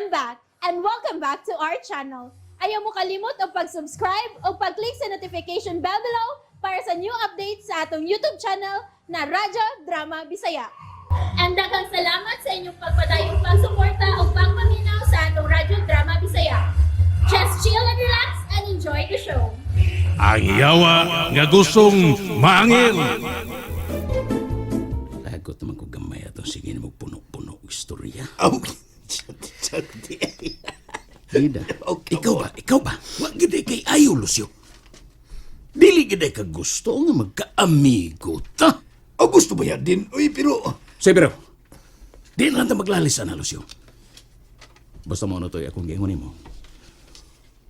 back and welcome back to our channel. Ayaw mo kalimot o pag-subscribe o pag-click sa notification bell below para sa new updates sa atong YouTube channel na Radyo Drama Bisaya. And daghang salamat sa inyong pagpadayong pagsuporta o pagpaminaw sa atong Radyo Drama Bisaya. Just chill and relax and enjoy the show. Ang yawa nga gustong maangil. Lagot naman ko gamay ato. Sige na magpuno-puno istorya. Oh, Ida, Okay. ikaw ba? Wag gede kay ayaw, Lucio. Dili gede ka gusto nga magka-amigo ta. oh, gusto ba yan din? Uy, pero... Pero, di lang ta maglalisa na, Lucio. Basta mo na to'y akong gingon mo.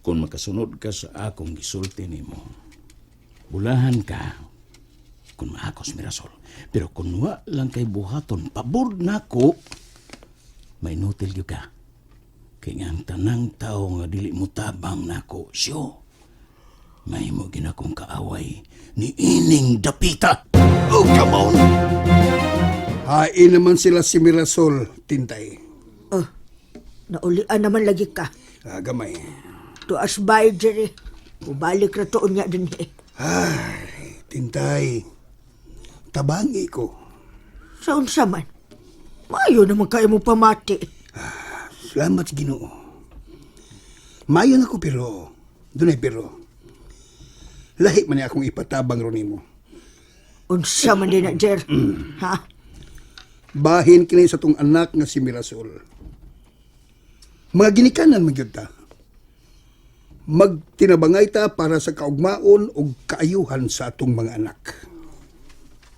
Kung makasunod ka sa akong gisulti nimo, bulahan ka kung maakos mirasol. Pero kung wa lang kay buhaton, pabor na ko, may nutil yun ka. Kaya nga ang tanang tao nga dili mo tabang nako, siyo. May mo ginakong kaaway ni Ining Dapita. Oh, come on! Hain naman sila si Mirasol, Tintay. Oh, naulian naman lagi ka. Gamay. Tuas bay, Jerry. Ubalik na toon niya din eh. Ay, Tintay. Tabangi ko. Saan sa man? Mayo naman kayo mo pamati. Salamat, Ginoo. Mayon ako pero, dunay pero. Lahi man niya akong ipatabang ron nimo. Unsa man din na, Jer. Ha? Bahin kini sa tong anak nga si Mirasol. Mga ginikanan magyud ta. Magtinabangay ta para sa kaugmaon o kaayuhan sa atong mga anak.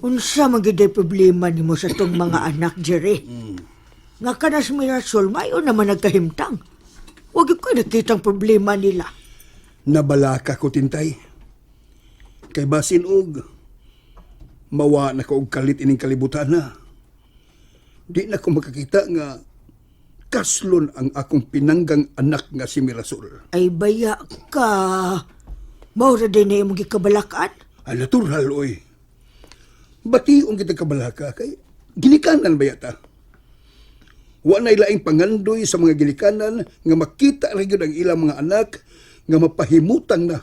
Unsa man gid ay problema nimo sa tong mga anak, Jerry. Nga kanas Mirasol, mayo naman nagkahimtang. Huwag ko nakitang problema nila. Nabalaka ko, Tintay. Kay basin og mawa na ko og kalit ining kalibutan na. Di na ko makakita nga kaslon ang akong pinanggang anak nga si Mirasol. Ay baya ka. Maura din na imong gikabalakan. Ay natural, oy. Bationg kita kabalaka kay ginikanan ba yata? Wa na ilaing pangandoy sa mga ginikanan nga makita ra gyud ang ilang mga anak nga mapahimutang na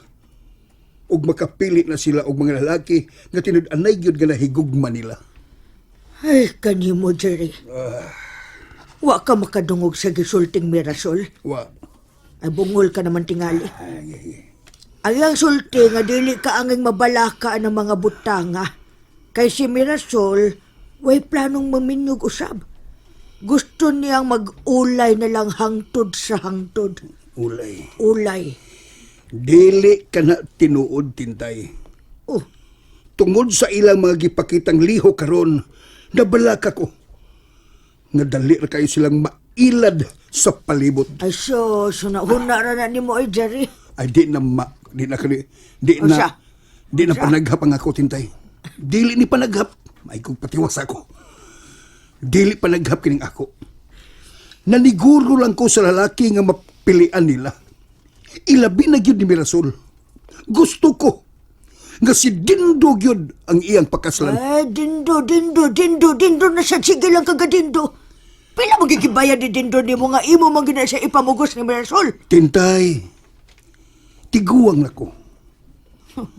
ug makapili na sila og mga lalaki nga tinud-anay gyud nga nahigugma nila. Ay, kanimo, Jerry. Wa ka makadungog sa gisulting Mirasol. Wa. Ay bungol ka naman tingali. Ayang sulti nga dili ka anging mabalaka ng mga butanga. Kay si Mirasol, way planong maminyog usab. Gusto niyang mag-ulay na lang hangtod sa hangtod. Ulay. Ulay. Dili ka na tinuod, Tintay. Oh, Tungod sa ilang mga gipakitang liho karon, nabalaka ko. Nadali ra kayo silang mailad sa palibot. ay so nahuna ra na ni mo ay Jerry. Ay di na Unsa? panaghap ang ako, Tintay. Dili ni panaghap. May kong patiwas ako. Dili panaghap kining ako. Naniguro lang ko sa lalaki nga mapilian nila. Ilabi na gyud ni Mirasol. Gusto ko nga si Dindo gyud ang iyang pakaslan. Ay, dindo na sa sige lang kagadindo. Pila magigibaya ni dindo ni mo nga imo man gina siya ipamugos ni Mirasol. Tintay, tiguwang na ko.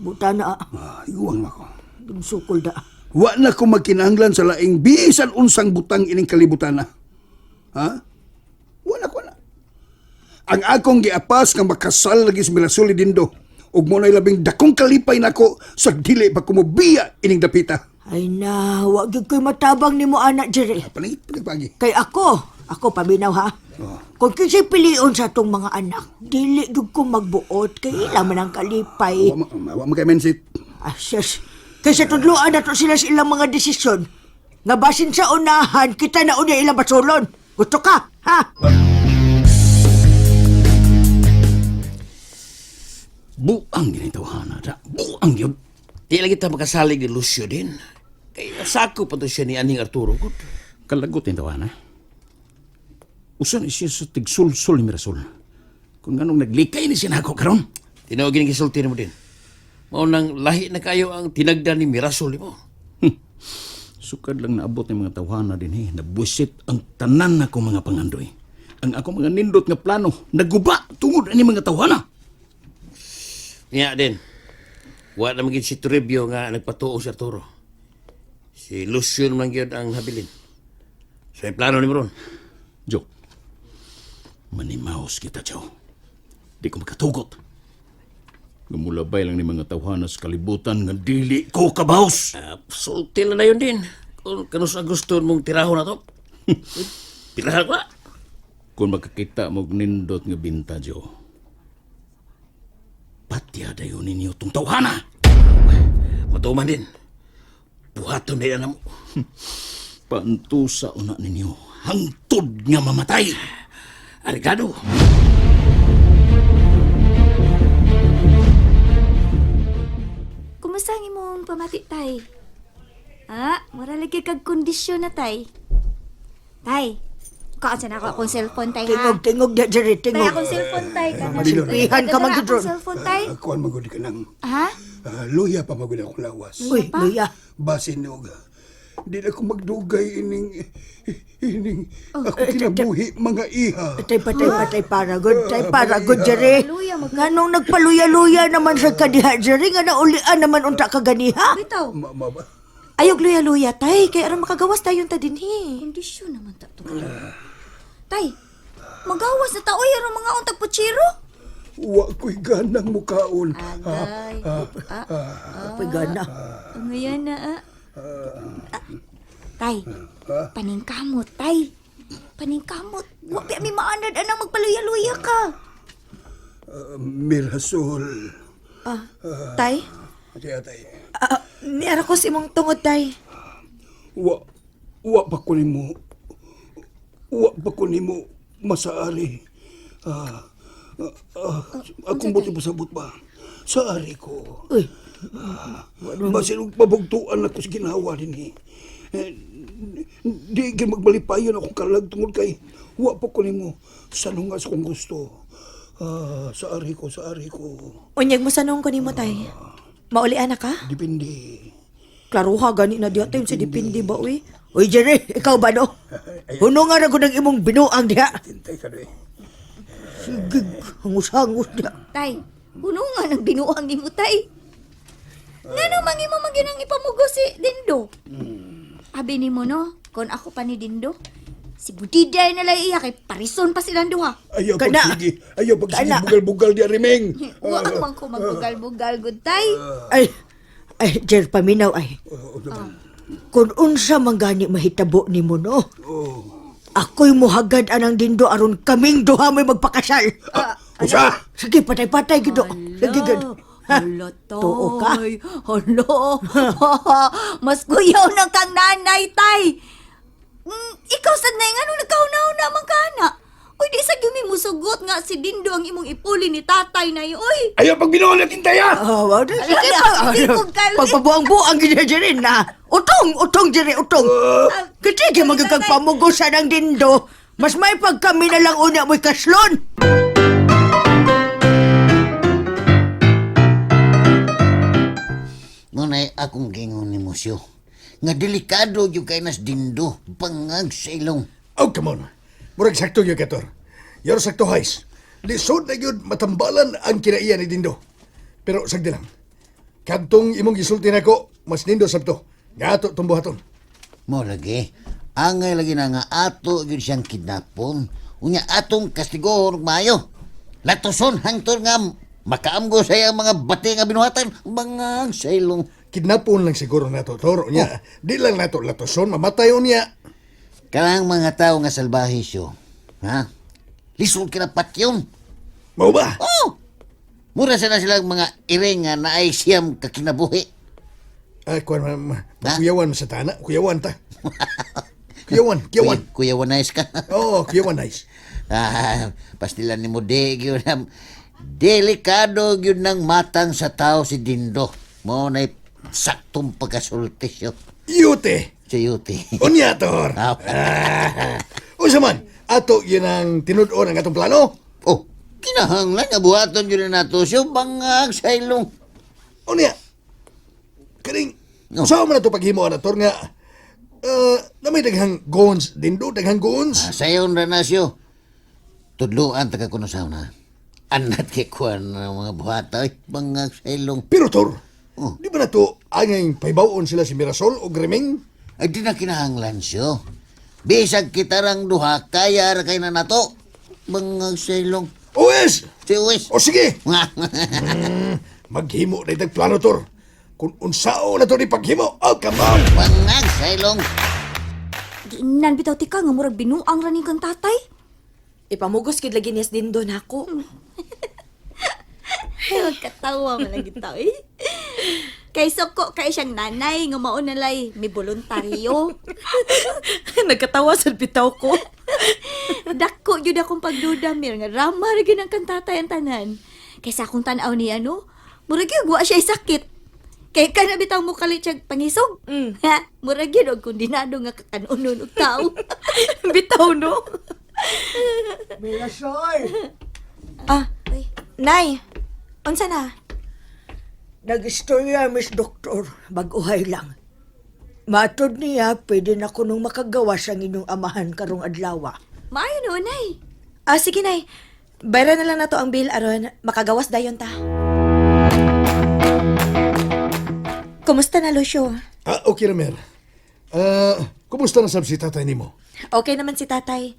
Buta na, Iguwang na ko. sukol da. Wa na ko magkinahanglan sa laing bisan unsang butang ining kalibutan na. Ha? Wa na ko na. Ang akong giapas nga makasal lagi sa Mirasol ni Dindo. Ug mo na labing dakong kalipay nako sa dili pa kumubiya ining dapita. Ay na, wag gyud ko'y matabang ni mo anak, Jerry. Pagi. Kay ako paminaw ha. Kung kinsay pilion sa atong mga anak, dili gyud ko magbuot kay ila man ang kalipay. Wa mo kay mensit. Asyas, kaysa tudloan na to sila sa ilang mga desisyon. Nga basin sa unahan, kita na una ilang basulon. Gusto ka, ha? Buang ginitawahan na. Buang yun. Di lagi ta makasalig ni Lucio din. Kaya sako pa to siya ni Aning Arturo. Kalagot yung tawahan, ha? Usan siya sa tigsul-sul ni Mirasol. Kung anong naglikay ni sinako karon. Tinawagin ang gisulti mo din. Maunang lahi na kayo ang tinagdan ni Mirasol mo. Sukad lang naabot ng mga tawhana din, Nabuisit ang tanan na ko mga pangandoy. ang ako mga nindot nga plano naguba tungod ani mga tawhana. Niya din. Wa na maging si Toribio nga nagpatuo sa Arturo. Si Lucian man gyud ang habilin. So, yung plano ni Moron. Jo, manimahos kita, Jo. Di ko makatugot. Gamulabay lang ni mga tawhana sa kalibutan nga dili ko kabahos. Sulti na yun din. Kung kanus na gusto mong tirahon na to. Tirahan ko na. Kung makakita mo nindot nga binta, Jo, patya dayon ninyo tong tawhana. Matuman din. Buhaton na yan mo. Pantusa una ninyo, hangtod nga mamatay. Arigado. Kumusta ang imong pamati, tay? Mura lagi kag kondisyon na, tay. Tay, kaon na ako akong cellphone, tay, ha? Tingog da jere Tay, tingog. akong cellphone, tay. Silpihan ka man akong gid. cellphone, tay. Kuan magud ka nang Ha? luya pa magud akong lawas. Uy, luya. Basin og di na ko magdugay ining ako kinabuhi mga iha. Patay para good jere. Nganong nagpaluya-luya naman sa kadiha jere nga naulian naman unta ka ganiha. Bitaw. Ma ba? Ayog luya-luya, tay. Kaya aram makagawas tayo ta dinhi. Kondisyon naman ta to. Tay, magawas na taoy aram mga untag putsiro. Wa ko'y ganang mukaon. Agay. Pagana. Ngayon na, Tay, paningkamot, tay. Paningkamot. Wa pa mi maanad anang magpaluya-luya ka. Mirasol. Tay, Atay. niara ko si mong tungod, tay. Wa pa ko nimo. Wa pa ko nimo masaari. Akong buti pasabot ba? Sa ari ko. Uy, Basin og pabugtuan ako sa ginawa din di gid magbalipayon akong kalag tungod kay wa pa ko nimo sanungas kung gusto. Sa ari ko. Unyag mo sanong ko nimo, tay. Maulian na ka? Depende. klaro ha gani na diha tayo sa dipindi ba uy. Uy Jerry, ikaw ba no? Huno nga na ko ng imong binuang diha. Tintay ka doy. Sige, hangus-hangus diha. Tay, puno nga ng binuang ni mo, tay. Nga naman imo maginang ipamugo si Dindo. Abi ni mo, no? Kung ako pa ni Dindo, si Budiday na lang iya kay parison pa silang duha. Ayaw Kana. pagsige. Ayaw pagsige Kana. bugal-bugal di arimeng. Huwag man ko magbugal-bugal, good tay. Ay, Jer, paminaw ay. Kung unsa man gani mahitabo ni mo, no? Ako'y muhagad anang Dindo aron kaming duha mo'y magpakasal. Usa! Sige, patay-patay gido. Sige, gid. Hala, tay. Tuo ka? Hala. Mas kuyaw ng kang nanay, tay. Ikaw sad na yung ano, nagkaunaw naman ka na. Uy, di sa gyumi mo sugot nga si Dindo ang imong ipuli ni tatay na yun. Uy, Ayaw pag binuhol na tintaya! Wow, sige Ala, sipog ka, Lee. pagpabuang-buang gid Jerry na. Utong, Jerry, utong. Kasi magagagpamugosan ang Dindo. Mas may pag kami na lang una mo'y kaslon. Ngunay akong gingon ni Musyo. Nga delikado yung kay nas Dindo. Bangag sa ilong. Oh, come on. Murag sakto yung kator. Yor sakto hais. Lisod na yun matambalan ang kinaiya ni Dindo. Pero sagdi lang. Kadtong imong gisulti na ko, mas Dindo sabto. Nga ato tumbuhaton. Mo lagi. Angay lagi na nga ato yun siyang kidnapon. Unya atong kastigo mayo. Latoson hangtod nga makaamgo sa iyang mga bati nga binuhatan. Bangag sa ilong. Kidnapon lang siguro nato, toro niya. Di lang nato latoson, mamatay niya. Kanang mga tao nga salbahisyo. Ha? Lisod ka na patyon. Mau ba? Oh! Mura sana silang mga iring nga naay siyam kakinabuhi. Ay, kuwan, kuyawan sa tana. Kuyawan ta. Kuyawan. Kuya Wanais ka. Oo, kuyawan nice. Pastilan ni mo di yun ang delikado yun ng matang sa tao si Dindo. Mo na saktong pagkasulti siya. Yute. Si Yuti. Unya, tor. Unsa man, ato yun ang tinud-on ang atong plano. Oh, kinahanglan nga buhaton yun na nato siya bangag sa ilong. Unya, karing, No. saan mo na ito paghimo na, tor nga, na may daghang goons, Dindo, daghang goons. Sayon na na siya. tudluan taga kuno sa una. Anat kay kuan ng mga buhata, mga sailong. Pero Tor, Oh. di ba na to angay paibawon sila si Mirasol o Gremeng? Ay di na kinahanglan siyo. Bisag kita rang duha, kaya ra kay na nato. Mga sailong. Uwes! Si Uwis. O sige, maghimo na itag plano Tor. Kung unsao na to ni paghimo, oh come on! Mga sailong. Giingnan bitaw ti ka nga murag binuang raning kang tatay. Ipamugos kid lagi niyas din doon ako. Katawa man lang gitaw eh. Kay soko kay siyang nanay nga mao nalay may voluntaryo. Nagkatawa sa bitaw ko. Dako gyud akong pagduda mir nga rama ra gyud ang kang tatay ang tanan. Kaysa akong tan-aw niya no, murag gyud wa siya sakit. Kay kana bitaw mo kalit siya pangisog. Ha, murag gyud og kondinado nga kakanon og tao. Bitaw no. Mirasol, Ah, Ay, Nay. Unsa na? nag-istorya, Miss Doktor, mag-uhay lang. Matod niya, pwede na ko nung makagawas ang inyong amahan karong adlaw. maayo no nay. Ah, sige Nay. Bayran na lang na to ang bill aron makagawas dayon ta. Kumusta na, Lucio? Okay na, Mer. Kumusta na sab si tatay nimo? Okay naman si tatay.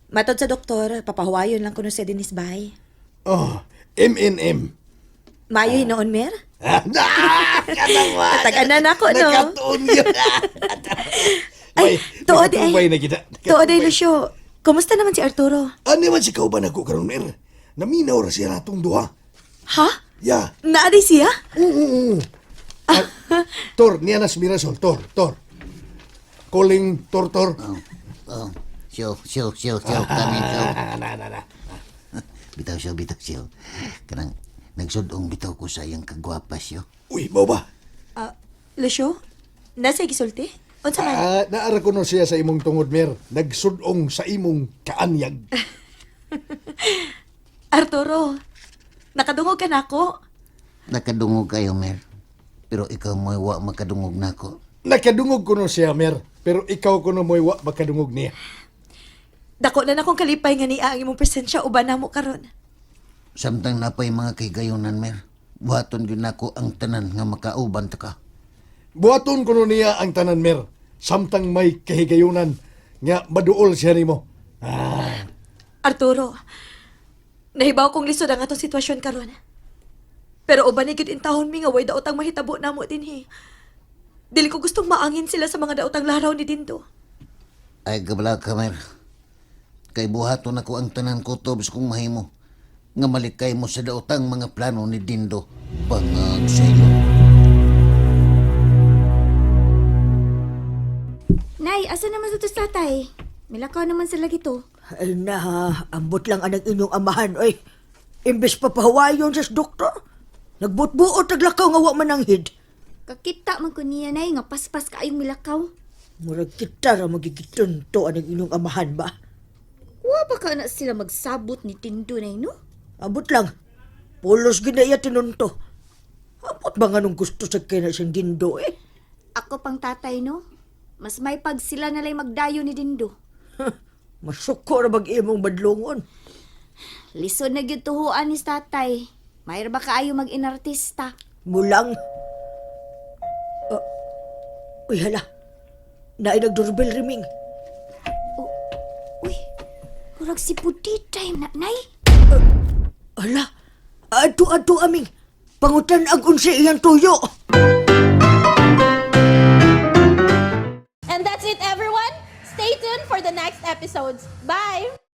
Matod sa doktor, papahuwayon lang kuno sa Dennis Bay. Oh, MNM. Mayo hinoon, Mer? Katawa! Tag-anan ako, no? Nakatuon yun. Ay, tuod ay. nakatubay na kita. Tuod ay, Lucio. Kumusta naman si Arturo? Ano man si kauban ako karon, Mer? Naminaw ra siya natong duha. Ha? Ya. Naaday siya? Tor, niya na si Mirasol. Tor. Calling Tor. Oh, siyo, kami siyo. Na. Bitaw siyo. Kanang nagsudong bitaw ko sa iyang kagwapas siyo. Uy, mo ba? Lucio? Nasa gisulti? Unsa man? Naara ko no siya sa imong tungod, Mer. Nagsudong sa imong kaanyag. Arturo, nakadungog ka na ako. Nakadungog kayo, Mer. Pero ikaw mo'y wa makadungog nako. Nakadungog ko no siya, Mer. Pero ikaw ko no mo'y wa makadungog niya. Dako na akong kalipay nga niya ang imong presensya uban na mo karon. Samtang napay mga kaygayonan, Mer. Buhaton yun nako ang tanan nga makauban ta ka. Buhaton ko no niya ang tanan, Mer. Samtang may kahigayunan nga maduol siya nimo. Arturo, nahibaw kong lisod ang atong sitwasyon karon. Pero uban ni gid intahon mi nga way daotang mahitabo namo dinhi. Dili ko gustong maangin sila sa mga daotang laraw ni Dindo. Ay gabala ka, Mer. Kay buhaton ako ang tanan ko tobs kung mahimo. Nga malikay mo sa daotang mga plano ni Dindo. Bangag sa ilo. Nay, asa naman sa to tatay? Milakaw naman sila gito. Ay na, ambot lang ang inyong amahan, oy. Imbes pa pahawayon sa doktor. Nagbutbuot naglakaw nga wa mananghid. Kakita man ko niya nay nga paspas kaayong milakaw. Murag kita ra magigitunto ang inyong amahan ba? Wa ba ka na sila magsabot ni Tindo nay no? Ambot lang. Pulos ginaya tinunto. Ambot ba nga nung gusto sa kina siyang Dindo eh? Ako pang tatay no? Mas may pag sila nalay magdayo ni Dindo. Masuko ra bag imong badlongon. Lisod na gyud tuhuan ni tatay. Mayra ba kaayo mag-inartista? Mulang. Uy, hala. Naay nag-doorbell riming. Uy, kurag si Puditay na nay. Hala. Ato aming. Pangutan ang unsa iyang tuyo. And that's it, everyone. Stay tuned for the next episodes. Bye!